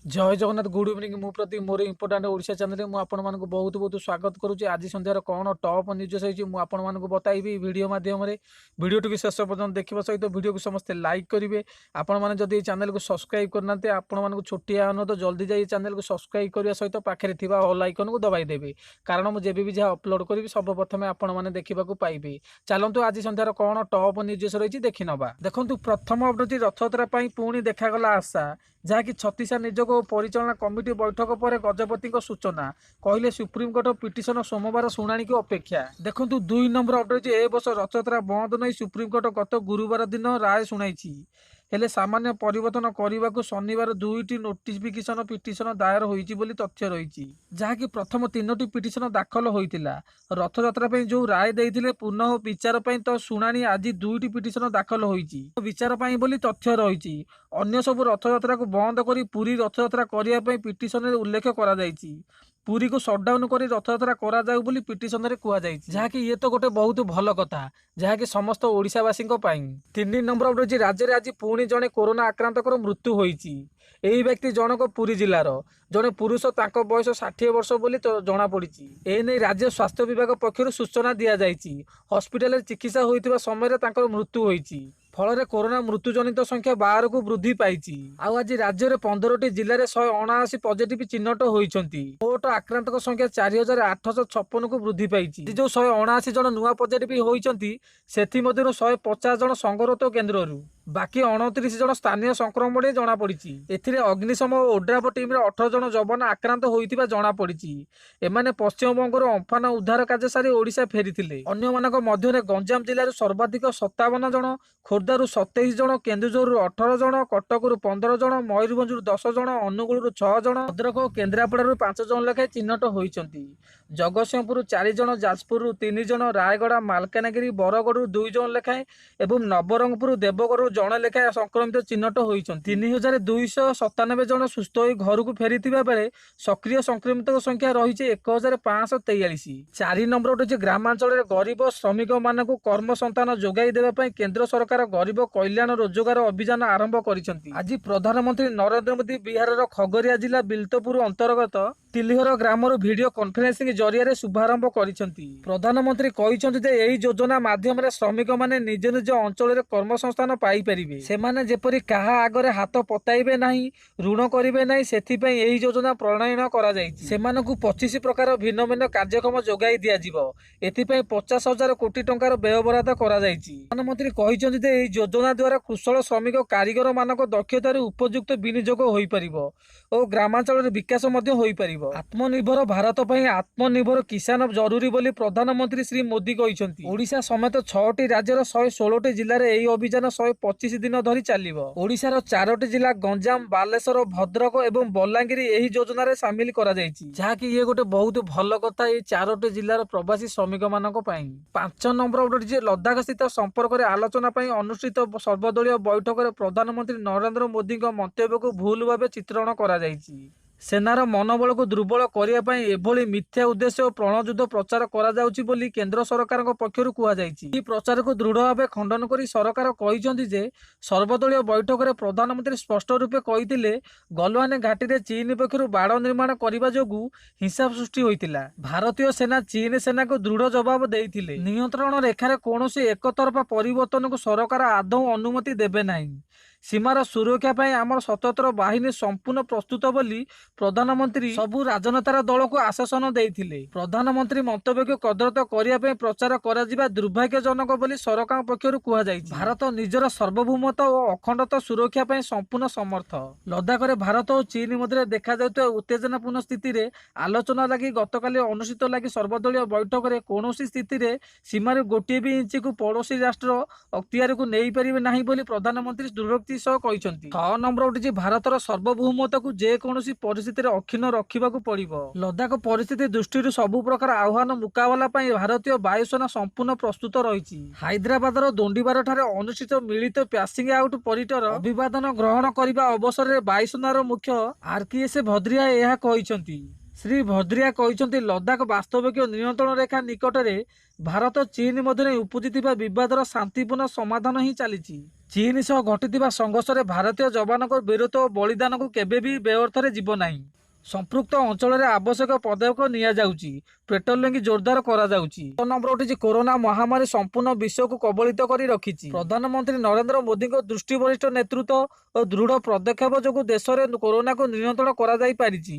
जय Jagannath good evening मु प्रति मोर इंपोर्टाट ओडिशा चैनल में आपण मानक बहुत बहुत स्वागत करुच्ची। आज संध्यार कौन टॉप न्यूज होती आपण मानक बताइबी वीडियो माध्यम वीडियो टी शेष पर्यटन देखा सहित वीडियो को समस्त लाइक करेंगे। आपण मैंने जदि चैनल को सब्सक्राइब करना आपण मानक छोटिया अनुरोध जल्दी जाए चैनल को सब्सक्राइब करने सहित पाखे ऑल आइकन को दबाई देवे कारण मुझे भी जहाँ अपलोड करी सब प्रथम आपण मैंने देखा पाइबे। चलतु आज संध्यार कौन टॉप न्यूज रही देखी नवा। देखो प्रथम अपडेट रथयात्रा पुणी देखागला आशा जहाँकि छत्तीसा निजोग और परिचालना कमिटी बैठक पर गजपति सूचना कहले सुप्रीमकोर्ट पिटिशन सोमवार शुणाणी की अपेक्षा। देखो 2 नंबर अपडेट ए वर्ष रथयात्रा बंद नहीं सुप्रीमकोर्ट गत गुरुवार दिन राय शुणाई हेले सामान्य परिवर्तन करने को शनिवार 2टी नोटिफिकेशन पिटिशन दायर होईची बोली तथ्य रही जहाँकि प्रथम 3टी पिटिशन दाखल होता रथयात्रा जो राय देते पुनः विचार तो शुणाणी आज 2टी पिटिशन दाखल होईची विचार बोली तथ्य रही अन्य सब रथयात्रा को बंद कर पुरी रथयात्रा करने पिटिशन उल्लेख कर पुरी को सटडाउन कर रथयात्रा करा जाऊ बोली पिटिशन रे कुआ जायछि जहाँकि ये तो गोटे बहुत भल कथा जहाँकि समस्त ओडिशावासी 3 नंबर अपडेट राज्य में आज पुणी जड़े कोरोना आक्रांतकर मृत्यु होईछि। एही व्यक्ति जनक पुरी जिलार जड़े पुरुष तांको बयस 60 वर्ष बोली तो जना पड़ी। एने राज्य स्वास्थ्य विभाग पक्षर सूचना दि जायछि हॉस्पिटल चिकित्सा होइतिबा समय तांकर मृत्यु होईछि फल कोरोना मृत्युजनित संख्या 12 को वृद्धि पाई। आज राज्य में 15टी जिले में 179 पॉजिटिव चिन्हट होती मोट आक्रांतक संख्या 4856 को वृद्धि पाई। जो 179 जन नुआ पॉजिटिव होती से 150 जन संगरोध केन्द्र बाकी 29 जन स्थानीय संक्रमण जना पड़ी। एथिरे अग्निशम और ओड्राफ टीम 18 जन जवान आक्रांत होइतिबा जना पड़ी। एमाने पश्चिमबंगर अम्फान उद्धार कार्य सारी ओडिशा फेरी अन्य मानक मध्य गंजाम जिलूर सर्वाधिक 57 जन खोर्धारू 27 जन केन्दुझर 18 जन कटकू 15 जन मयूरभंज 10 जन अनुगुल 6 जन भद्रक और केन्द्रापड़ारू 5 जन लेखाएं चिन्हट होती जगतसिंहपुर 4 जन जाजपुर 3 जन रायगड़ा मालकानगिरी बरगढ़ 2 जन लेखाएं और नवरंगपुर देवगढ़ जन लेखाएं संक्रमित चिन्हट होती 3297 जन सुस्थ हो घर को फेरी बेले सक्रिय संक्रमित संख्या रही 1543। 4 नंबर उठे ग्रामांचल गरीब श्रमिक मान कर्म संतान जोगाई देवाई केन्द्र सरकार गरीब कल्याण रोजगार अभियान आरंभ करिसेंती। आज प्रधानमंत्री नरेंद्र मोदी बिहार खगड़िया जिला बिल्तपुर अंतर्गत तिलिहर ग्राम वीडियो कॉन्फ्रेंसिंग जरिया शुभारंभ करिसेंती। प्रधानमंत्री कहिसेंती जे एही योजना माध्यम श्रमिक माने निज निज अंचल कर्मसंस्थान पाई परिबे सेमाने जेपरि काहा आगरे हाथ पताइबे नाही ऋण करिबे नाही सेथिपई एही योजना प्रणयन करा जायछि। सेमानकु 25 प्रकार भिन्न भिन्न कार्यक्रम जोगाई दिया जिवो एथिपई 50,000 कोटी टंकार व्यय बराद करा जायछि। प्रधानमंत्री कहिसेंती जे एही योजना द्वारा कुशल श्रमिक कारीगर मानक दक्षतार उपयुक्त विनियोग होई परिबो और ग्रामांचल विकास मध्य होई परिबो। आत्मनिर्भर भारत पई आत्मनिर्भर किसान जरूरी बोली प्रधानमंत्री श्री मोदी कहिसेंती। ओडिशा समेत 6टी राज्यर 116टी जिल्ला रे एही अभियान 125 दिन धरी चलिबो। ओडिशार 4टी जिला गंजाम बालेश्वर भद्रक एवं बलांगीर एही योजना रे शामिल करा जायछि जहाँकि ये गोटे बहुत भल कथा ये 4टी जिलार प्रवासी श्रमिक मानक पई। 5 नंबर अपडेट जे लद्दाख स्थित संपर्क में आलोचना पई अनुष्ठित सर्वदलीय बैठक में प्रधानमंत्री नरेंद्र मोदी मंतव्य को भूल भाव चित्रण करा जायछि। सेनार मनोबल को दुर्बल करने एभली मिथ्या उद्देश्य और प्रणयुद्ध प्रचार करा जाउछि बोली केंद्र सरकार पक्षर कहुई। प्रचार को दृढ़ भाव खंडन कर सरकार कहिसेंती जे सर्वदलीय बैठक में प्रधानमंत्री स्पष्ट रूपे कहिथिले गलवान घाटी में चीन पक्षर बाड़ निर्माण करने जोगु हिंसा सृष्टि होइतिला। भारतीय सेना चीन सेना को दृढ़ जवाब देइथिले। नियंत्रण रेखार कौनसी एकतरफा परिवर्तन को सरकार आदौ अनुमति देबे नहीं। सीमार सुरक्षा पाई आमर सशस्त्र बाहिनी संपूर्ण प्रस्तुत बोली प्रधानमंत्री सबु राजनेतार दल को आश्वासन देइथिले। प्रधानमंत्री मंतव्य को कदरत करने प्रचार करा दुर्भाग्यजनक बोली सरकार पक्षर कहुई। भारत निजर सार्वभौमत्व और अखंडता सुरक्षा पाई संपूर्ण समर्थ। लद्दाख में भारत और चीन मध्य देखा जाउଥିବା उत्तेजनापूर्ण स्थिति रे आलोचना लगी गतकाली अनुष्ठित लगी सर्वदलीय बैठक में कौन स्थिति रे सीमार गोटे भी इंच को पड़ोसी राष्ट्र अख्तियार को नहीं पारे नहीं बोली प्रधानमंत्री दुर्भक्ति 6 नंबर उठी भारतर सार्वभौमत्व को जेकोसी परिस्थिति अक्षुण्ण रखा पड़ो। लद्दाख परिस्थिति दृष्टि सबु प्रकार आह्वान मुकाबला भारतीय वायुसेना संपूर्ण प्रस्तुत रही। हैदराबाद दोंडीबार ठारे अनुष्ठित मिलित पासिंग आउट परेडर अभिवादन ग्रहण करने अवसर में वायुसेनार मुख्य आरकेएस भद्रिया यह कहिसेंती। ଶ୍ରୀ ଭଦ୍ରିଆ କହିଛନ୍ତି ଲଦାଖ ବାସ୍ତବିକ ନିୟନ୍ତ୍ରଣ ରେଖା ନିକଟରେ ଭାରତ ଚୀନ ମଧ୍ୟରେ ଉପୁଜିଥିବା ବିବାଦର ଶାନ୍ତିପୂର୍ଣ୍ଣ ସମାଧାନ ହିଁ ଚାଲିଛି। ଚୀନ ସହ ଘଟିଥିବା ସଂଘର୍ଷରେ ଭାରତୀୟ ଯବାନଙ୍କ ବୀରତ୍ୱ ଓ ବଳିଦାନକୁ କେବେ ବି ବେଅର୍ଥରେ ଯିବ ନାହିଁ। ସଂପୃକ୍ତ ଅଞ୍ଚଳରେ ଆବଶ୍ୟକ ପଦକ୍ଷେପ ନିଆଯାଉଛି, ପେଟ୍ରୋଲିଂ ଜୋରଦାର କରାଯାଉଛି। ନମ୍ବର ଉଠିଛି କରୋନା ମହାମାରୀ ସମ୍ପୂର୍ଣ୍ଣ ବିଶ୍ୱକୁ କବଳିତ କରି ରଖିଛି। ପ୍ରଧାନମନ୍ତ୍ରୀ ନରେନ୍ଦ୍ର ମୋଦିଙ୍କ ଦୃଷ୍ଟିବରିଷ୍ଠ ନେତୃତ୍ୱ ଓ ଦୃଢ଼ ପଦକ୍ଷେପ ଯୋଗୁଁ ଦେଶରେ କରୋନାକୁ ନିୟନ୍ତ୍ରଣ କରାଯାଇ ପାରିଛି।